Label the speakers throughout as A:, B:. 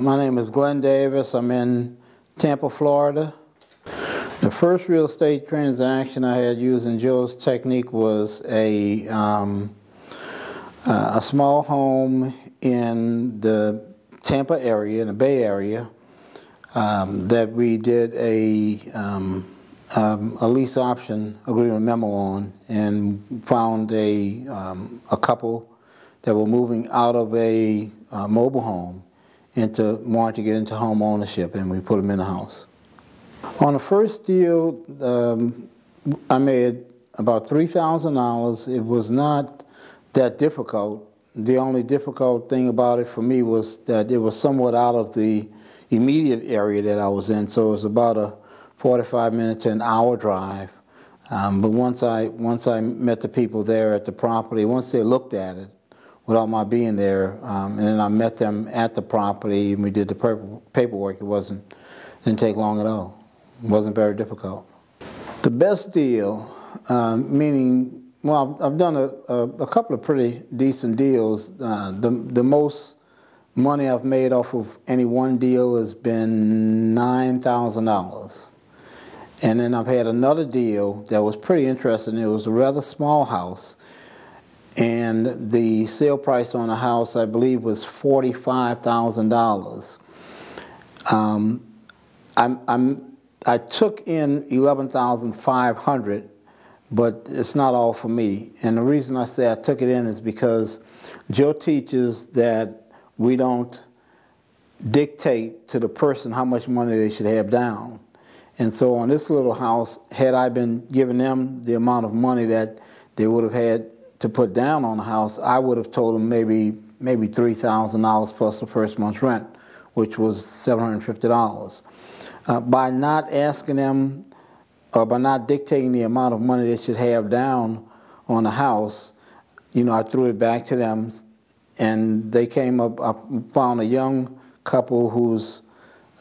A: My name is Glenn Davis. I'm in Tampa, Florida. The first real estate transaction I had using Joe's technique was a small home in the Tampa area, in the Bay Area, that we did a lease option agreement memo on, and found a couple that were moving out of a mobile home wanted to get into home ownership, and we put them in the house. On the first deal, I made about $3,000. It was not that difficult. The only difficult thing about it for me was that it was somewhat out of the immediate area that I was in, so it was about a 45-minute to an hour drive. But once I met the people there at the property, once they looked at it, without my being there, and then I met them at the property and we did the paperwork, didn't take long at all. It wasn't very difficult. The best deal, meaning, well, I've done a couple of pretty decent deals. The most money I've made off of any one deal has been $9,000. And then I've had another deal that was pretty interesting. It was a rather small house, and the sale price on the house, I believe, was $45,000. I took in $11,500, but it's not all for me. And the reason I say I took it in is because Joe teaches that we don't dictate to the person how much money they should have down. And so on this little house, had I been giving them the amount of money that they would have had to put down on the house, I would have told them maybe $3,000 plus the first month's rent, which was $750. By not asking them, or by not dictating the amount of money they should have down on the house, I threw it back to them, and they came up. I found a young couple who's,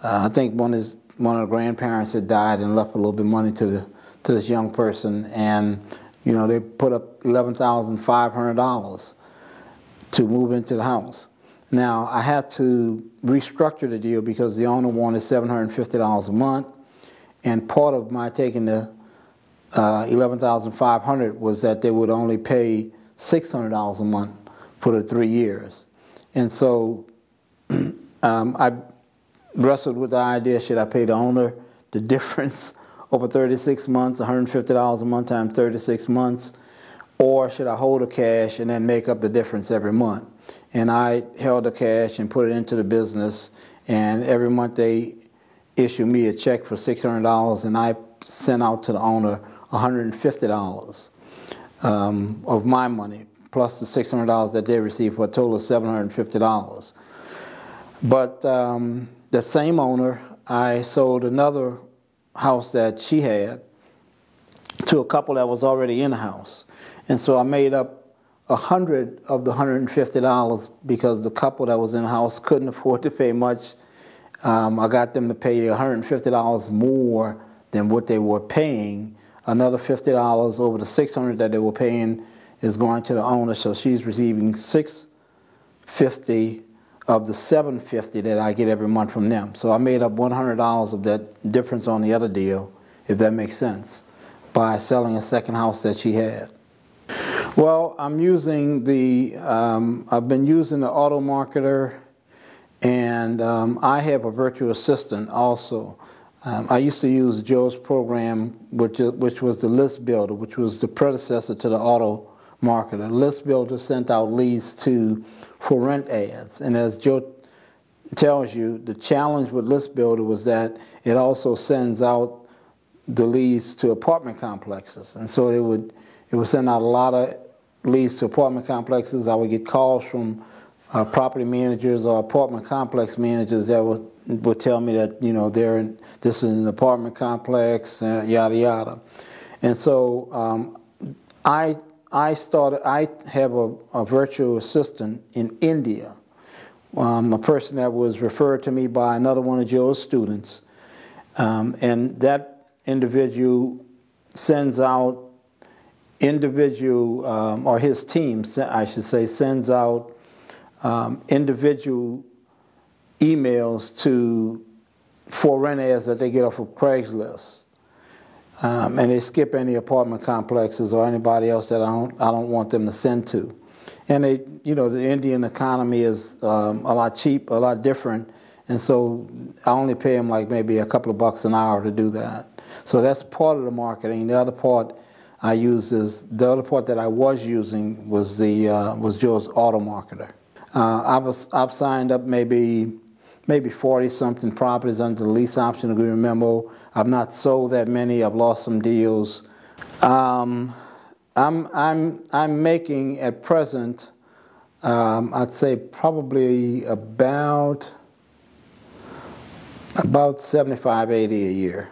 A: I think one of the grandparents had died and left a little bit of money to this young person, and they put up $11,500 to move into the house. Now, I had to restructure the deal because the owner wanted $750 a month, and part of my taking the $11,500 was that they would only pay $600 a month for the 3 years. And so I wrestled with the idea, should I pay the owner the difference over 36 months, $150 a month times 36 months, or should I hold the cash and then make up the difference every month? And I held the cash and put it into the business, and every month they issue me a check for $600, and I sent out to the owner $150 of my money, plus the $600 that they received, for a total of $750. But the same owner, I sold another house that she had to a couple that was already in the house. And so I made up $100 of the $150 because the couple that was in the house couldn't afford to pay much. I got them to pay $150 more than what they were paying. Another $50 over the $600 that they were paying is going to the owner, so she's receiving $650 of the $750 that I get every month from them. So I made up $100 of that difference on the other deal, if that makes sense, by selling a second house that she had. Well, I'm using I've been using the auto marketer, and I have a virtual assistant also. I used to use Joe's program, which was the List Builder, which was the predecessor to the auto marketer. List Builder sent out leads for rent ads, and as Joe tells you, the challenge with List Builder was that it also sends out the leads to apartment complexes, and so it would send out a lot of leads to apartment complexes. I would get calls from property managers or apartment complex managers that would tell me that this is an apartment complex, yada yada. And so I have a virtual assistant in India, a person that was referred to me by another one of Joe's students, and that individual sends out or his team, I should say, sends out individual emails to for rent ads that they get off of Craigslist, and they skip any apartment complexes or anybody else that I don't want them to send to. And they, you know, the Indian economy is a lot different, and so I only pay them like maybe a couple of bucks an hour to do that. So that's part of the marketing. The other part I use is, the other part that I was using was Joe's Auto Marketer. I've signed up maybe 40-something properties under the lease option agreement memo. I've not sold that many. I've lost some deals. I'm making at present, I'd say probably about 75, 80 a year.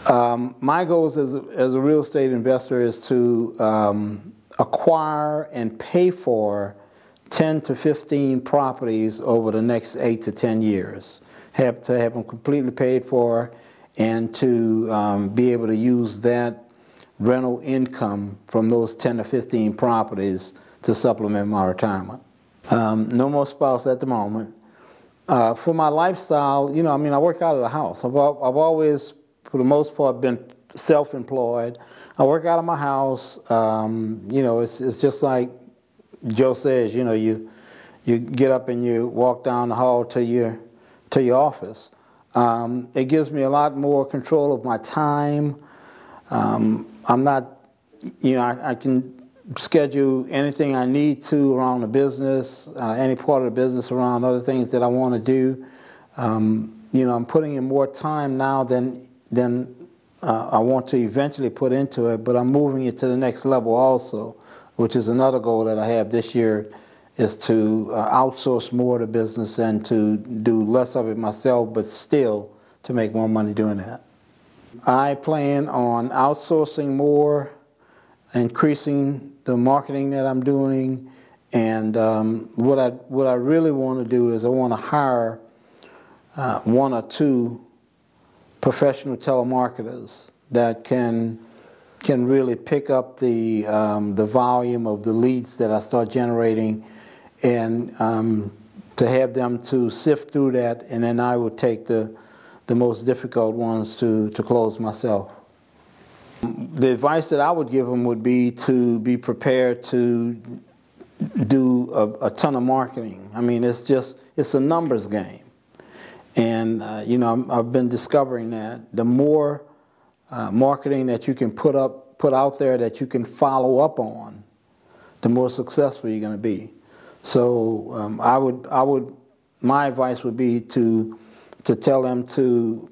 A: My goals as a real estate investor is to acquire and pay for 10 to 15 properties over the next 8 to 10 years. Have them completely paid for, and to be able to use that rental income from those 10 to 15 properties to supplement my retirement. No more spouse at the moment. For my lifestyle, you know, I mean, I work out of the house. I've always, for the most part, been self-employed. I work out of my house. You know, it's just like Joe says, you know, you get up and you walk down the hall to your office. It gives me a lot more control of my time. I'm not, you know, I can schedule anything I need to around the business, any part of the business around other things that I want to do. You know, I'm putting in more time now than I want to eventually put into it, but I'm moving it to the next level also, which is another goal that I have this year, is to outsource more of the business and to do less of it myself, but still to make more money doing that. I plan on outsourcing more, increasing the marketing that I'm doing, and what I really want to do is I want to hire 1 or 2 professional telemarketers that can really pick up the volume of the leads that I start generating, and to have them to sift through that, and then I would take the most difficult ones to close myself. The advice that I would give them would be to be prepared to do a ton of marketing. I mean, it's a numbers game. And, you know, I've been discovering that the more marketing that you can put out there that you can follow up on, the more successful you're going to be. So my advice would be to tell them to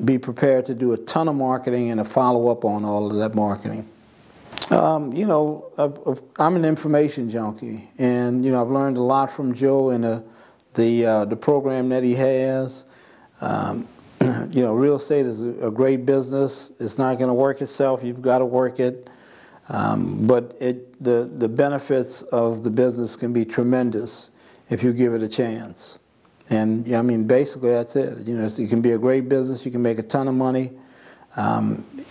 A: be prepared to do a ton of marketing and to follow up on all of that marketing. You know, I'm an information junkie, and you know, I've learned a lot from Joe and the program that he has. You know, real estate is a great business. It's not going to work itself. You've got to work it. But the benefits of the business can be tremendous if you give it a chance. And I mean, basically that's it. You know, it can be a great business. You can make a ton of money.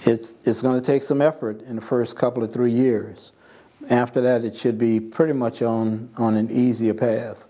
A: It's going to take some effort in the first couple of 3 years. After that, it should be pretty much on an easier path.